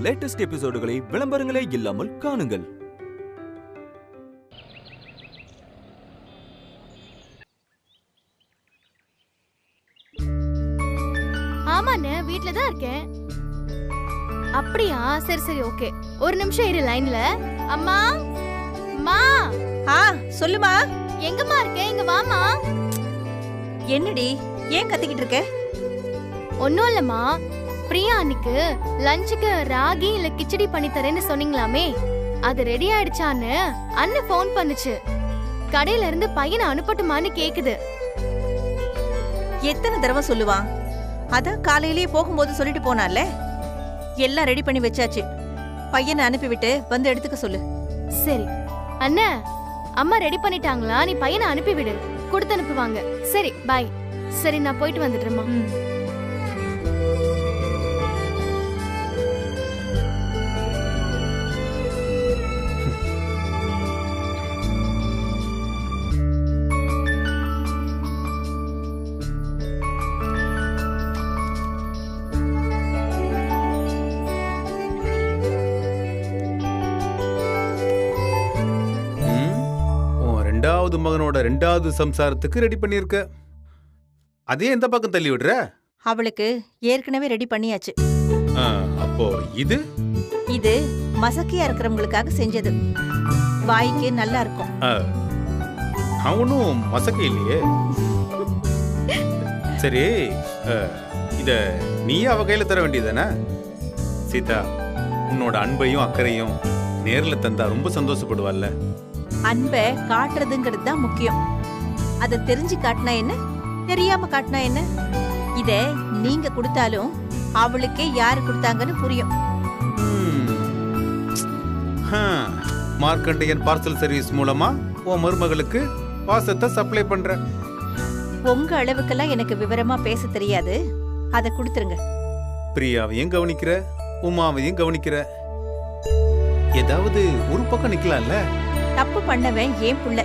Latest எபிசோடுகளை விளம்பரங்களே இல்லாமல் காணுங்கள். ஆமாண்ணே, வீட்ல தான் இருக்கேன். அப்படியா? சரி சரி, ஓகே. ஒரு நிமிஷம் இரு லைன்ல. அம்மா மா. சொல்லுமா. எங்கம்மா இருக்க? இங்க வாமா. என்னடி, ஏன் கத்திக்கிட்டு இருக்க? ஒன்னும் இல்லம்மா, பிரியா அன்னைக்கு லஞ்சுக்கு ராகி இல்ல கிச்சடி பண்ணி தரேன்னு சொன்னீங்களாமே, அது ரெடி ஆயிடுச்சான்னு அண்ணன் போன் பண்ணுச்சு. கடையில இருந்து பையனை அனுப்பட்டுமான்னு கேக்குது. எத்தனை தடவை சொல்லுவான்? அதான் காலையிலேயே போகும்போது சொல்லிட்டு போனால. எல்லாம் ரெடி பண்ணி வச்சாச்சு. பையனை அனுப்பிவிட்டு வந்து எடுத்துக்க சொல்லு. சரி அண்ணா, அம்மா ரெடி பண்ணிட்டாங்களா? நீ பையனை அனுப்பிவிடு, கொடுத்து அனுப்புவாங்க. சரி பாய். சரி, நான் போயிட்டு வந்துடுறேம்மா. ரெண்டாவது மகனோட ரெண்டாவது சம்சாரத்துக்கு ரெடி பண்ணிருக்க. அதே எந்த பக்கம் தள்ளி விடுற? அவளுக்கு ஏற்கனவே ரெடி பண்ணியாச்சு. அப்போ இது இது மசக்கியா இருக்கிறவங்களுக்காக செஞ்சது. வாய்க்கு நல்லா இருக்கும். அவனும் மசக்க இல்லையே. சரி, இத நீயே அவ கையில தர வேண்டியதானே? சீதா, உன்னோட அன்பையும் அக்கறையும் நேர்ல தந்தா ரொம்ப சந்தோஷப்படுவாள்ல. அன்பை காட்டுறதுங்கிறது தான் முக்கியம். அதை தெரிஞ்சு காட்டினா என்ன, தெரியாம காட்டினா என்ன? இத நீங்க கொடுத்தாலும் அவளுக்கே யாரு கொடுத்தாங்கன்னு புரியும். மார்க்கண்டையன் பார்சல் சர்வீஸ் மூலமா உன் மருமகளுக்கு பாசத்தை சப்ளை பண்ற. உங்க அளவுக்கெல்லாம் எனக்கு விவரமா பேச தெரியாது. அதை கொடுத்துருங்க. பிரியாவையும் கவனிக்கிற, உமாவையும் கவனிக்கிற. ஏதாவது ஒரு பக்கம் நிக்கலாம்ல. தப்பு பண்ணவன் ஏன் புள்ள,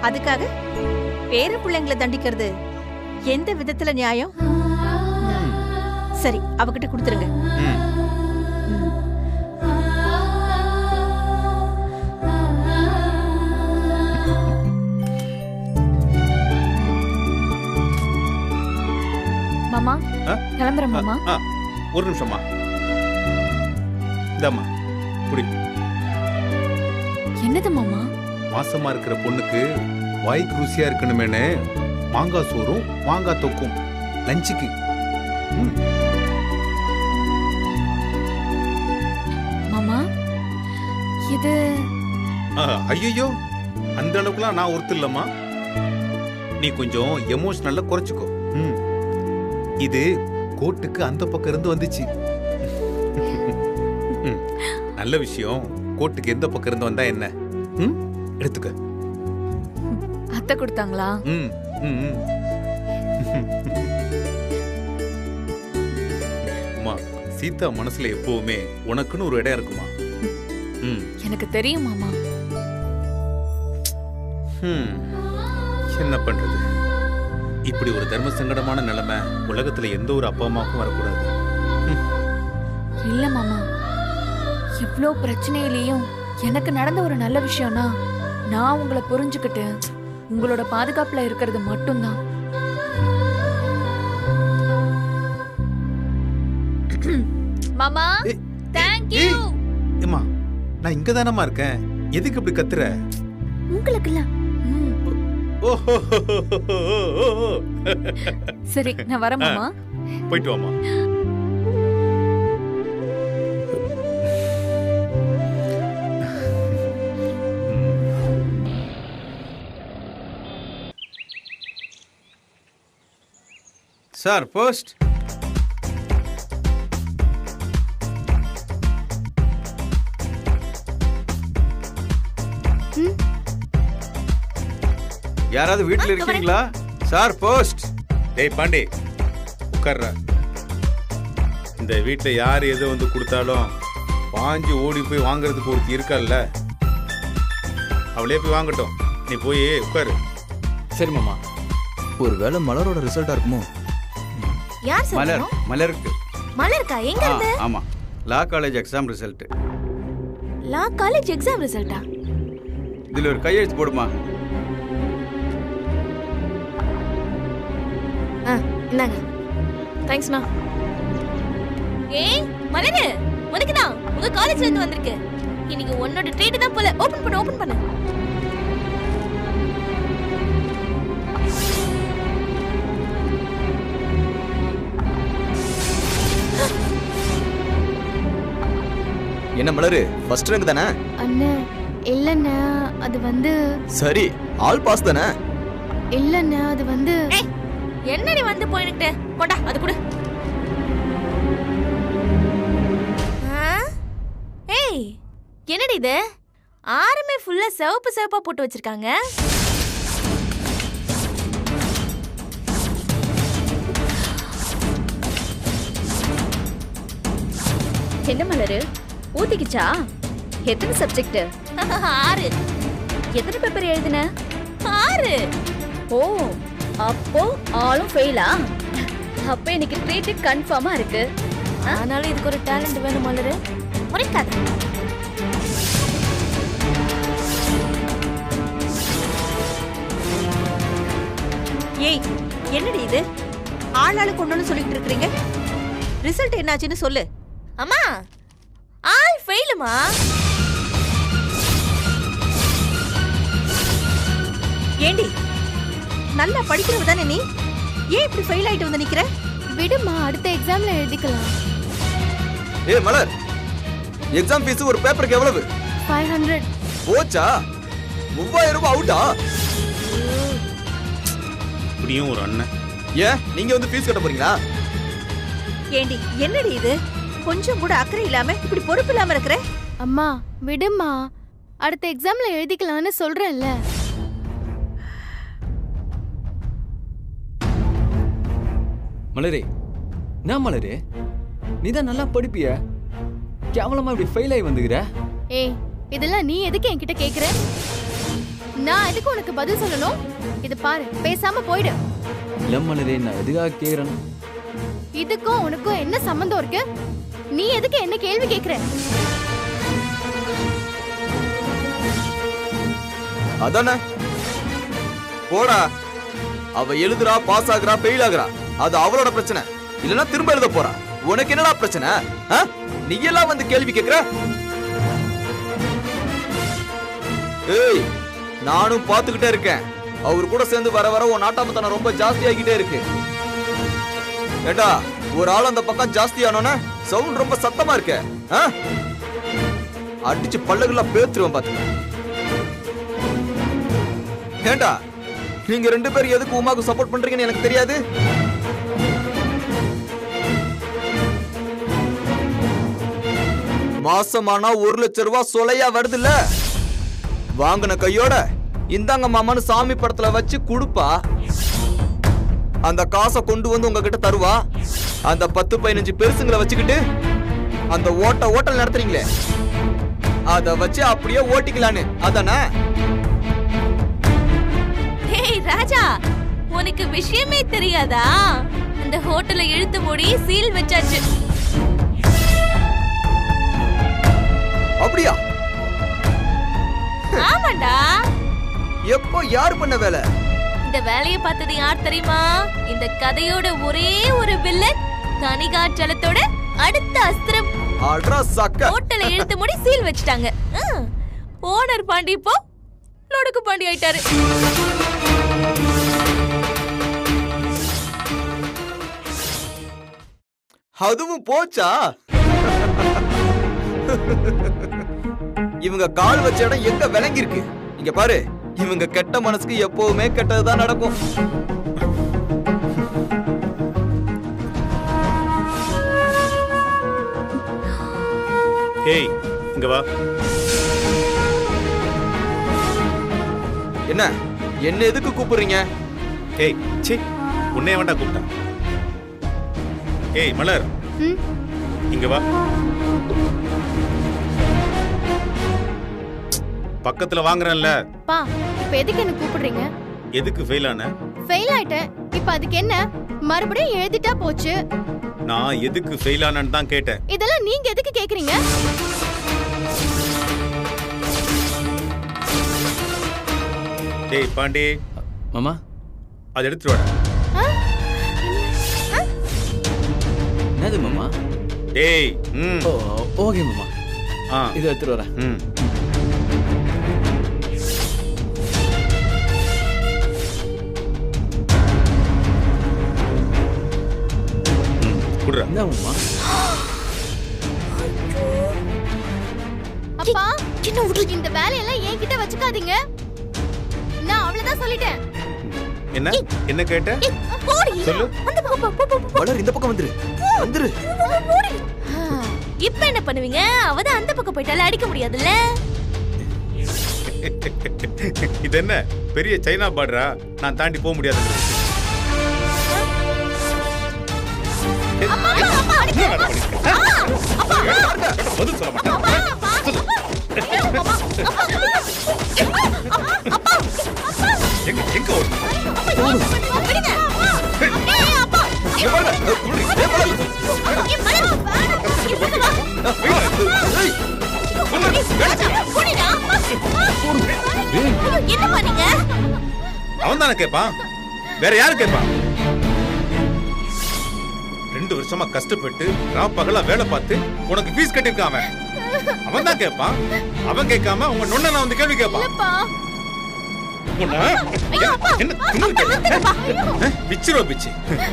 அதுக்காக பேர பிள்ளைங்களை தண்டிக்கிறது எந்த விதத்துல நியாயம்? சரி, அவகிட்ட கொடுத்துருங்க. மாமா, கிளம்புறேன் மாமா. ஒரு நிமிஷமா. இந்தாம்மா, குடி. என்னது மாமா? மாசமா இருக்கிற பொண்ணுக்கு வாய்க்கு ருசியா இருக்கணுமேனு மாங்காய் சோறும் மாங்காய் தொக்கும் லஞ்சுக்கு. மாமா, இது ஐயோ, அந்த அளவுக்குலாம் நான் ஒருத்தர் இல்லம்மா. நீ கொஞ்சம் எமோஷனல்ல குறைச்சுக்கோ. இது கோட்டுக்கு அந்த பக்கம் இருந்து வந்துச்சு. நல்ல விஷயம். கோட்டுக்கு எந்த பக்கம் இருந்து வந்தா என்ன? எடுத்துக்க. அத்தை கொடுத்தாங்களா? அம்மா, சீதா மனசுல எப்பவுமே உனக்குன்னு ஒரு இடம் இருக்குமா? எனக்கு தெரியும் மாமா. என்ன பண்றது? இப்படி ஒரு தர்ம சங்கடமான நிலைமை உலகத்துல எந்த ஒரு அப்பா அம்மாவுக்கும் வரக்கூடாது. இல்ல மாமா, இவ்ளோ பிரச்சனையிலையும் எனக்கு நடந்த ஒரு நல்ல விஷயம்னா நான் உங்களை புரிஞ்சுக்கிட்டு உங்களோட பாதுகாப்புல இருக்கிறது மட்டும்தான். மாமா, thank you. ஏம்மா, நான் இங்க தானம்மா இருக்கேன். எதுக்கு இப்படி கத்துற? உங்களுக்கு இல்ல. சரி, நான் வரேன் மாமா. போயிட்டு வாமா. Sir, post. யாராவது வீட்டுல இருக்கீங்களா? Sir, post. டேய் பாண்டி, உட்கார்ற. இந்த வீட்டுல யார் எது வந்து கொடுத்தாலும் வாங்கி ஓடி போய் வாங்குறதுக்கு ஒருத்தி இருக்கல்ல, அவளே போய் வாங்கட்டும். நீ போய் உட்காரு. சரி மாமா. ஒருவேளை மலரோட ரிசல்ட்டா இருக்குமோ? யார் சார்? மலருக்கு. மலருக்கா? எங்க இருந்து? ஆமா, law college exam result. Law college exam ரிசல்ட்டா? இதுல ஒரு கையெழுத்து போடுமா. இந்தாங்க. தேங்க்ஸ்மா. ஏய் மலரு, உனக்கு தான் உங்க காலேஜ்ல இருந்து வந்திருக்கு. இன்னைக்கு உன்னோட ட்ரீட் தான் போல. ஓபன் பண்ணு. என்ன மலரு, ஃபர்ஸ்ட் ரேங்க் தானே? அண்ணே இல்லண்ணே, அது வந்து சரி, ஆல் பாஸ் தானே? இல்லண்ணே, அது வந்து என்னடி வந்து போயிட்டு கொண்டா அது கொடு. ஏய் என்னடி இது? ஆறுமே ஃபுல்லா சிவப்பா போட்டு வச்சிருக்காங்க. என்ன மலரு, ஊத்திக்கிச்சா? எத்தனை சப்ஜெக்ட்? 6. எத்தனை பேப்பர் எழுதின? 6. ஓ, அப்போ ஆளும் ஃபெயிலா? அப்ப எனக்கு ட்ரீட் கன்ஃபார்மா இருக்கு. ஆனாலும் இதுக்கு ஒரு டேலண்ட் வேணும் மலரு. முறைக்காத. ஏய், என்னடி இது? ஆளாளுக்கு ஒண்ணுன்னு சொல்லிட்டு இருக்கீங்க. ரிசல்ட் என்னாச்சுன்னு சொல்லு. அம்மா, ஆல் ஃபெயிலுமா? ஏண்டி, நல்லா படிக்கிறவ தானே நீ? ஏன் இப்படி ஃபெயில் ஆயிட்டு வந்து நிக்கிற? விடுமா, அடுத்த எக்ஸாம்ல எழுதிக்கலாம். ஏய் மலர், எக்ஸாம் ஃபீஸ் ஒரு பேப்பருக்கு எவ்வளவு? 500. போச்சா? 3000 ரூபாய் அவுட்டா? இப்படியும் ஒரு அண்ணன். ஏன் நீங்க வந்து ஃபீஸ் கட்ட போறீங்களா? ஏண்டி, என்னடி இது? கொஞ்சம் கூட அக்கறை இல்லாம இப்படி பொறுப்பு இல்லாம இருக்கிற? அம்மா விடுமா, அடுத்த எக்ஸாம்ல எழுதிக்கலாம்னு சொல்றேன்ல. மலரே, நான் மலரே, நீதான் நல்லா படிப்பிய, கேவலமா இப்படி ஃபெயில் ஆகி வந்துக்கிற. ஏய், இதெல்லாம் நீ எதுக்கு என்கிட்ட கேக்குற? நான் எதுக்கு உனக்கு பதில் சொல்லணும்? இது பாரு, பேசாம போயிடு. இல்ல மலரே, நான் எதுக்காக கேக்குறேன்? இதுக்கும் உனக்கும் என்ன சம்பந்தம் இருக்கு? நீ எதுக்கு என்ன கேள்வி கேக்குற? அதானே, போடா. அவ எழுதுறா, பாஸ் ஆகுறா, ஃபெயில் ஆகுறா, அது அவளோட பிரச்சனை. இல்லனா திரும்ப எழுத போறா. உனக்கு என்னடா பிரச்சனை? நீ எல்லாம் வந்து கேள்வி கேக்குற? ஏய், நானும் பாத்துக்கிட்டே இருக்கேன். அவரு கூட சேர்ந்து வர வர உன் நாட்டாமத்தனம் ரொம்ப ஜாஸ்தி ஆகிட்டே இருக்கு. ஏண்டா, ஒரு ஆள் அந்த பக்கம் ஜாஸ்தி ஆனோன்னு சவுண்ட் ரொம்ப சத்தமா இருக்க. அடிச்சு பல்லகுலாம் பேத்துருவேன் பாத்துக்க. ஏண்டா, நீங்க 2 பேரும் எதுக்கு உமாக்கு சப்போர்ட் பண்றீங்கன்னு எனக்கு தெரியாது. மாசமானா 1 லட்சம் ரூபாய் சொலையா வருதுல்ல, வாங்கின கையோட இந்தாங்க மாமான்னு சாமி படத்துல வச்சு குடுப்பா. அந்த காசை கொண்டு வந்து உங்ககிட்ட தருவா. அந்த 10-15 பெருசுங்களை வச்சுக்கிட்டு அந்த ஓட்டல் நடத்துறீங்களே, அத வச்சு அப்படியே ஓட்டிக்கலான்னு அதானே? ஏய் ராஜா, உனக்கு விஷயமே தெரியாதா? இந்த ஹோட்டலை இழுத்து மூடி சீல் வச்சாச்சு. அப்படியா? ஆமாண்டா. எப்போ, யார் பண்ண வேலை? இந்த வேலையை பார்த்தது யார் தெரியுமா? இந்த கதையோட ஒரே ஒரு வில்லன், தனிகாச்சலத்தோட அடுத்த அஸ்திரம். ஆல்ரா சக்க. ஹோட்டலை இழுத்து மூடி சீல் வச்சிட்டாங்க. ஓனர் பாண்டி இப்போ லொடுக்கு பாண்டி ஆயிட்டாரு. அதுவும் போச்சா? இவங்க கால் வச்ச இடம் எங்க விளங்கி இருக்கு? இங்க பாரு, இவங்க கெட்ட மனசுக்கு எப்பவுமே கெட்டதுதான் நடக்கும். ஏய், இங்க வா. என்ன என்ன எதுக்கு கூப்பிடுறீங்க? ஏய், சீ, உன்னைய வேண்டாம் கூப்பிட்டா. ஏய் மலர், இங்க வா. பக்கத்துல வாங்குறேன்ல. பா, இப்ப எதுக்கு என்ன கூப்பிடுறீங்க? எதுக்கு ஃபெயில் ஆன? ஃபெயில் ஆயிட்டேன். இப்ப அதுக்கு என்ன? மறுபடியும் எழுதிட்டா போச்சு. நான் எதுக்கு ஃபெயில் ஆனேன்னு தான் கேட்டேன். இதெல்லாம் நீங்க எதுக்கு கேக்குறீங்க? டேய் பாண்டி, மாமா அதை எடுத்துட்டு வாடா. என்னது மாமா? டேய் ஓகே மாமா, ஆ இதை எடுத்துட்டு வரேன். குடுறா. என்ன மாமா? அப்பா இந்த வேலையெல்லாம் என்கிட்ட வச்சுக்காதீங்க. நான் அவ்வளவுதான் சொல்லிட்டேன். என்ன என்ன கேட்ட? சொல்லு. வளர் இந்த பக்கம் வந்துரு. இப்ப என்ன பண்ணுவீங்க? அவதான் அந்த பக்கம் போயிட்டால அடிக்க முடியாதுல்ல. இது என்ன பெரிய சைனா பார்டரா? நான் தாண்டி போக முடியாது. பதில் சொல்ல மாட்டேன். எங்க என்ன பண்ணீங்க? அவன் தானே கேட்பான், வேற யாரு கேட்பான்? 2 வருஷமா கஷ்டப்பட்டு பகலா வேலை பார்த்து உனக்கு ஃபீஸ் கட்டிருக்கான் அவன். அவன் தான் கேட்பான். அவன் கேட்காம உங்க நொண்ண வந்து கேள்வி கேட்பான்.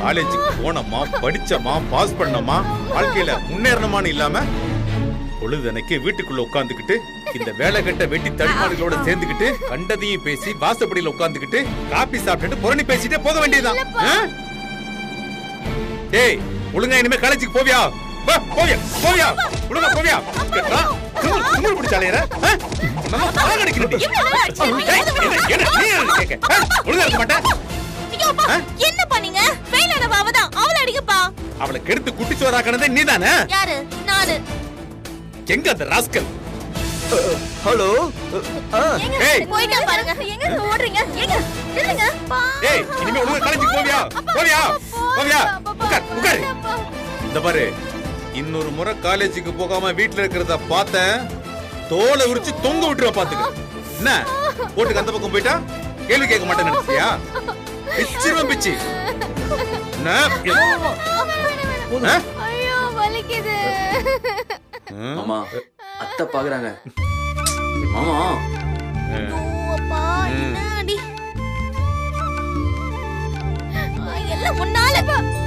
காலேஜுக்கு போனோமா, படிச்சோமா, பாஸ் பண்ணோமா, வாழ்க்கையில முன்னேறணுமான்னு இல்லாம பொழுதனைக்கு வீட்டுக்குள்ள உட்காந்துக்கிட்டு இந்த வேலை கட்ட வெட்டி தடுமாறுகளோட சேர்ந்துக்கிட்டு கண்டதையும் பேசி வாசப்படியில உட்காந்துக்கிட்டு காபி சாப்பிட்டுட்டு புரணி பேசிட்டே போக வேண்டியதுதான். ஏய், ஒழுங்கா இனிமே காலேஜுக்கு போவியா? போவியா? ஒழுங்கா போவியா? குமுறு பிடிச்சாலேற என்ன பண்ணீங்க? அவளை அடிக்கப்பா. அவளை கெடுத்து குட்டிச்சோறாக்கனதே நீதானே? யாரு? நானு. எங்க அந்த ராஸ்கல்? ஹலோ. போயிட்டா பாருங்க. எங்க ஓடுறீங்க? எங்க இல்லங்க. ஏய், இனிமே ஒழுங்கா காலேஜுக்கு போவியா? உட்கார். இந்த பாரு, இன்னொரு முறை காலேஜுக்கு போகாம வீட்டுல இருக்கிறத பார்த்தேன், தோலை உரிச்சு தொங்க விட்டுருவ பாத்துக்க. என்ன போட்டுக்கு அந்த பக்கம் போயிட்டா கேள்வி கேட்க மாட்டேன்னு நினைச்சியா? பிச்சிருவன் பிச்சு. ஐயோ வலிக்குது. மாமா, அத்தை பாக்குறாங்க. மாமா அப்பா, என்னடி எல்லாம் முன்னால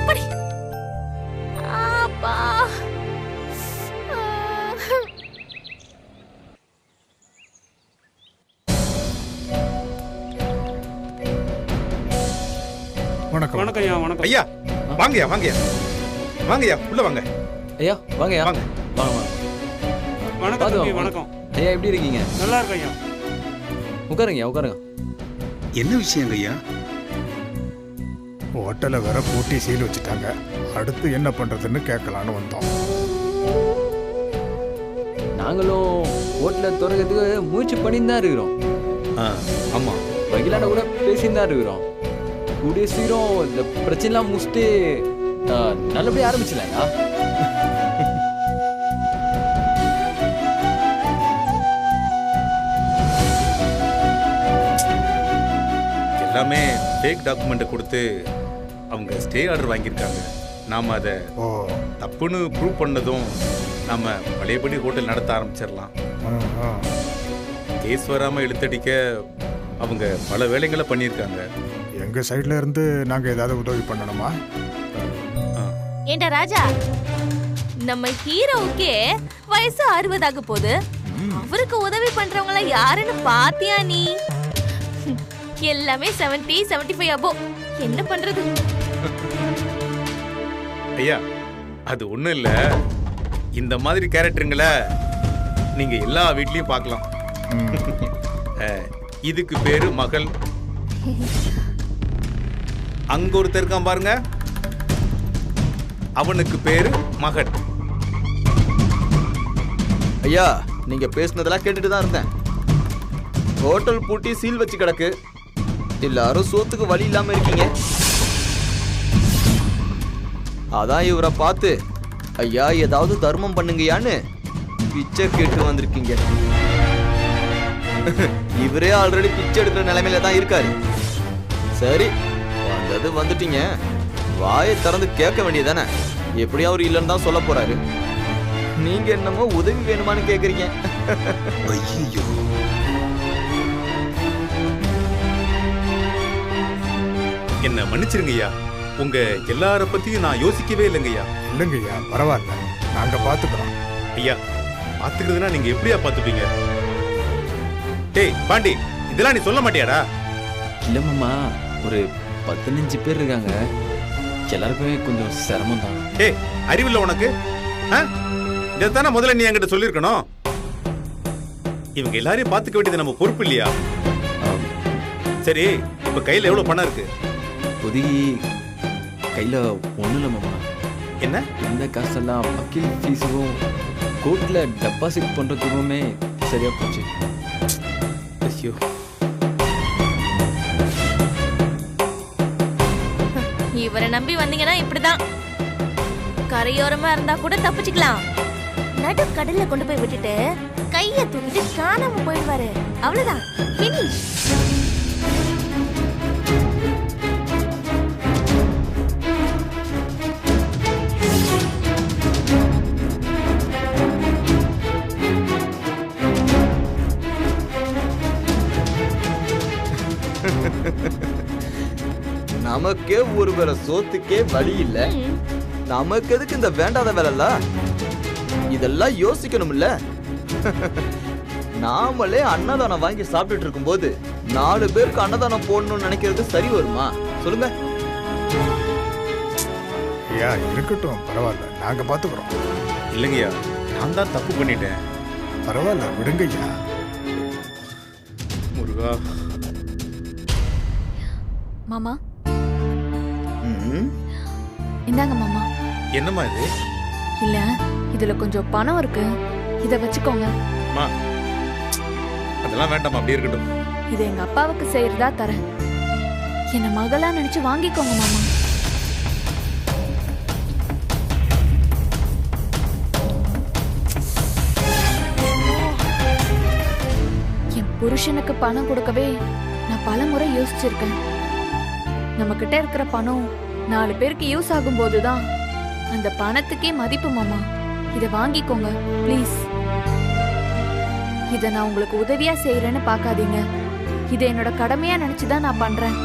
படி. அப்பா வணக்கம் ஐயா. வணக்கம் ஐயா. வாங்கய்யா உள்ள வாங்க. ஐயா வாங்கய்யா. வாங்க. வணக்கம் தம்பி. வணக்கம் ஐயா, எப்படி இருக்கீங்க? நல்லா இருக்கு ஐயா. உட்காருங்க. என்ன விஷயம் ஐயா? ஹோட்டலை வேற பூட்டி சீல் வச்சுட்டாங்க. அடுத்து என்ன பண்றதுன்னு கேட்கலான்னு வந்தோம். நாங்களும் ஹோட்டலை திறக்கிறதுக்கு முயற்சி பண்ணிட்டு தான் இருக்கிறோம். ஆமா, வக்கீலாண்ட கூட பேசிட்டு தான் இருக்கிறோம். கூடிய சீக்கிரம் இந்த பிரச்சனைலாம் முடிச்சுட்டு நல்லபடியா ஆரம்பிச்சிடலாங்க. எல்லாமே ஃபேக் டாக்குமெண்ட் கொடுத்து அவங்க ஸ்டே ஆர்டர் வாங்கியிருக்காங்க. நாம அதை தப்புன்னு ப்ரூவ் பண்ணதும் நாம பழையபடி ஹோட்டல் நடத்த ஆரம்பிச்சிடலாம். கேஸ் வராம இழுத்தடிக்க அவங்க பல வேலைகளை பண்ணியிருக்காங்க. எங்க சைட்ல இருந்து நாங்க ஏதாவது உதவி பண்ணணுமா? ஏண்டா ராஜா, நம்ம ஹீரோவுக்கே வயசு 60 ஆக போகுது. அவருக்கு உதவி பண்றவங்க யாருன்னு பாத்தியா நீ? எல்லாமே 70, 75 அபோ. என்ன பண்றது? ஐயா, அது ஒண்ணும் இல்ல. இந்த மாதிரி கேரக்டருங்களை நீங்க எல்லா வீட்லயும் பார்க்கலாம். இதுக்கு பேரு மகள். அங்க ஒருத்தர் இருக்கான் பாருங்க, அவனுக்கு பேரு மகன். ஐயா, நீங்க பேசுனதெல்லாம் கேட்டுட்டு தான் இருந்தேன். ஹோட்டல் பூட்டி சீல் வச்சு கிடக்கு. எல்லாரும் சோத்துக்கு வழி இல்லாம இருக்கீங்க. அதான் இவரை பார்த்து ஐயா ஏதாவது தர்மம் பண்ணுங்கயான்னு பிச்சை கேட்டு வந்திருக்கீங்க. இவரே ஆல்ரெடி பிச்சை எடுக்கிற நிலைமையில தான் இருக்காரு. சரி, வந்தது வந்துட்டீங்க, வாயை திறந்து கேட்க வேண்டியதானே. எப்படி அவர் இல்லைன்னு தான் சொல்ல போறாரு. நீங்க என்னமோ உதவி வேணுமான்னு கேக்குறீங்க. ஐயோ, என்ன மன்னிச்சிருங்க ஐயா. உங்க எல்லார பத்தியும் நான் யோசிக்கவே இல்லைங்கய்யா. இல்லைங்கய்யா, பரவாயில்ல, நாங்க பாத்துக்கிறோம். ஐயா, பாத்துக்கிறதுனா நீங்க எப்படியா பாத்துப்பீங்க? டேய் பாண்டி, இதெல்லாம் நீ சொல்ல மாட்டியாடா? இல்ல மாமா, ஒரு 15 பேர் இருக்காங்க, எல்லாருக்குமே கொஞ்சம் சிரமம் தான். டேய், அறிவில்ல உனக்கு? இதைத்தானே முதல்ல நீ என்கிட்ட சொல்லியிருக்கணும். இவங்க எல்லாரையும் பாத்துக்க வேண்டியது நம்ம பொறுப்பு இல்லையா? சரி, இப்ப கையில எவ்வளவு பணம் இருக்கு? புதிய கையில ஒண்ணும் இல்ல மாமா. என்ன? இந்த காசெல்லாம் வக்கீல் ஃபீஸுக்கும் கோர்ட்ல டெபாசிட் பண்றதுக்குமே சரியா போச்சு. ஐயோ, இவரை நம்பி வந்தீங்கன்னா இப்படிதான். கரையோரமா இருந்தா கூட தப்பிச்சுக்கலாம். நடு கடல்ல கொண்டு போய் விட்டுட்டு கைய தூக்கிட்டு காணாம போயிடுவாரு. அவ்வளவுதான், finish. நமக்கே ஒரு வேளை சோத்துக்கே வழி இல்ல, நமக்கு எதுக்கு இந்த வேண்டாத வேலை? இதெல்லாம் யோசிக்கணும்ல. நாமளே அன்னதானம் வாங்கி சாப்பிட்டுட்டு இருக்கும் போது 4 பேருக்கு அன்னதானம் போடணும்னு நினைக்கிறது சரி வருமா சொல்லுங்க? ஐயா இருக்கட்டும், பரவாயில்ல, நாங்க பாத்துக்கிறோம். இல்லைங்கய்யா, நான் தான் தப்பு பண்ணிட்டேன். பரவாயில்ல, விடுங்கய்யா. முருகா. மாமா, ம்ம். இந்தாங்க மாமா. என்னம்மா இது? இல்ல, இதுல கொஞ்சம் பணம் இருக்கு, இத வச்சுக்கோங்க. அம்மா, அதெல்லாம் வேண்டாம், அப்படியே இருக்கட்டும். இது எங்க அப்பாவுக்கு செய்யறதா தரேன். என்ன மகளா நினைச்சு வாங்கிக்கோங்க மாமா. என் புருஷனுக்கு பணம் கொடுக்கவே நான் பல முறை யோசிச்சிருக்கேன். நம்ம கிட்ட இருக்கிற பணம் 4 பேருக்கு யூஸ் ஆகும் போதுதான் அந்த பணத்துக்கே மதிப்பு மாமா. இத வாங்கிக்கோங்க ப்ளீஸ். இத நான் உங்களுக்கு உதவியா செய்யறேன்னு பாக்காதீங்க. இத என்னோட கடமையா நினைச்சுதான் நான் பண்றேன்.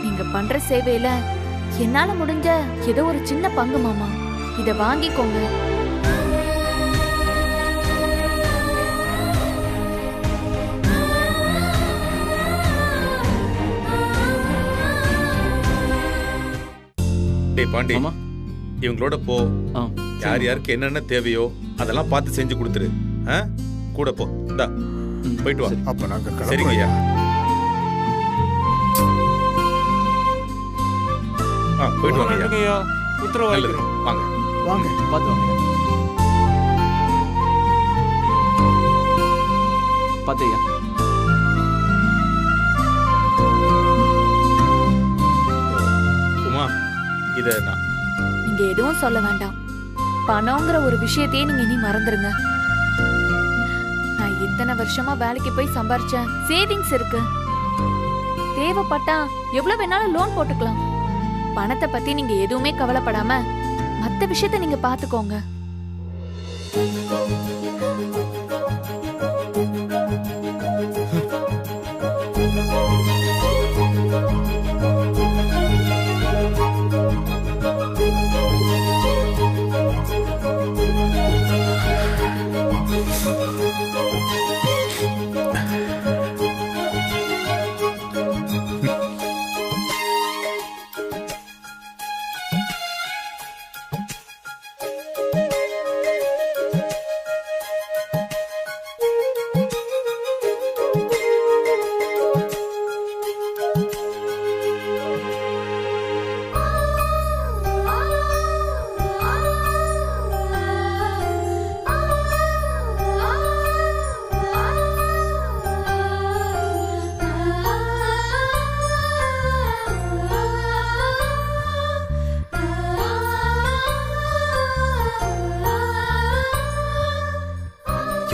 நீங்க பண்ற சேவையில என்னால முடிஞ்ச ஏதோ ஒரு சின்ன பங்கு மாமா. இத வாங்கிக்கோங்க. டேய் பாண்டி, மாமா, இவங்களோட போ. யார் யாருக்கு என்னென்ன தேவையோ அதெல்லாம் பார்த்து செஞ்சு கொடுத்துரு. கூட போ. இந்தா, போயிட்டு வா. அப்ப நாங்க சரிங்க ஐயா. போயிட்டு வாங்க ஐயா. ஐயா, உத்தரவு நல்லது, வாங்க வாங்க. பார்த்து வாங்க. பார்த்தையா. உமா, இத நான் நீங்க எதுவும் சொல்ல வேண்டாம். பணம்ங்கிற ஒரு விஷயத்தையே நீங்க இனி மறந்துருங்க. நான் இத்தனை வருஷமா வேலைக்கு போய் சம்பாரிச்சேன். சேவிங்ஸ் இருக்கு. தேவைப்பட்டா எவ்வளவு வேணாலும் லோன் போட்டுக்கலாம். பணத்தை பத்தி நீங்க எதுவுமே கவலைப்படாம மத்த விஷயத்தை நீங்க பாத்துக்கோங்க.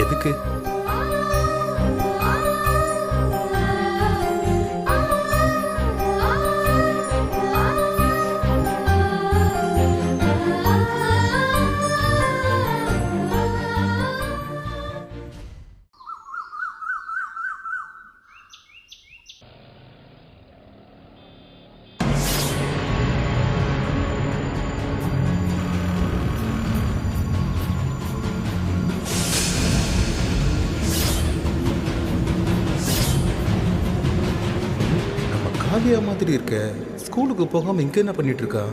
எதுக்கு? காவியா மாதிரி இருக்க. ஸ்கூலுக்கு போகாம இங்க என்ன பண்ணிட்டு இருக்கா?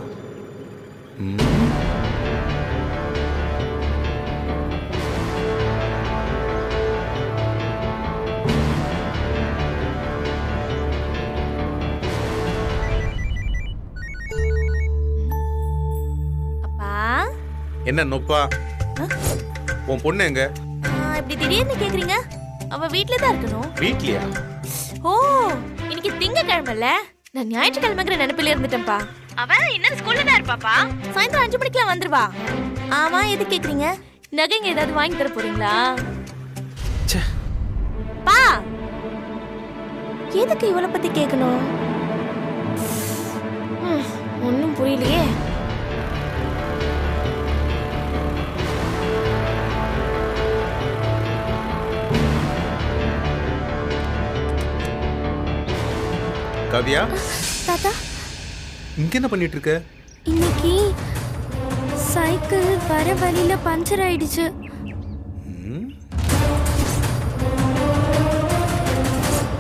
அப்பா என்ன நொப்பா? உன் பொண்ணு எங்க? இப்படி திடீர்னு கேக்குறீங்க? அவ வீட்ல தான் இருக்கணும். வீட்லயா? ஓ, இன்னைக்கு திங்கக்கிழமைல நான் ஞாயிற்றுக்கிழமைங்கிற நினைப்பில இருந்துட்டேன்ப்பா. அவ இன்னும் ஸ்கூல்ல தான் இருப்பாப்பா. சாயந்தரம் 5 மணிக்கெல்லாம் வந்துருவா. ஆமா, எது கேக்குறீங்க? நகைங்க ஏதாவது வாங்கி தர போறீங்களா? பா, எதுக்கு இவளை பத்தி கேட்கணும்? ஒன்னும் புரியலையே. காவியா, தாத்தா, இங்க என்ன பண்ணிட்டு இருக்க? இன்னைக்கு சைக்கிள் வர வழியில பஞ்சர் ஆயிடுச்சு.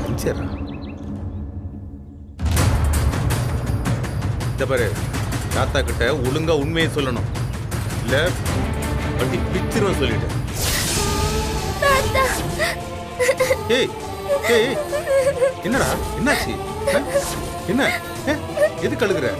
பஞ்சரா? இந்த பாரு, தாத்தா கிட்ட ஒழுங்கா உண்மையை சொல்லணும், இல்ல வண்டி பிச்சிரும் சொல்லிட்டு. ஏய் ஏய், என்னடா என்னாச்சு? என்ன எது கழுகுற?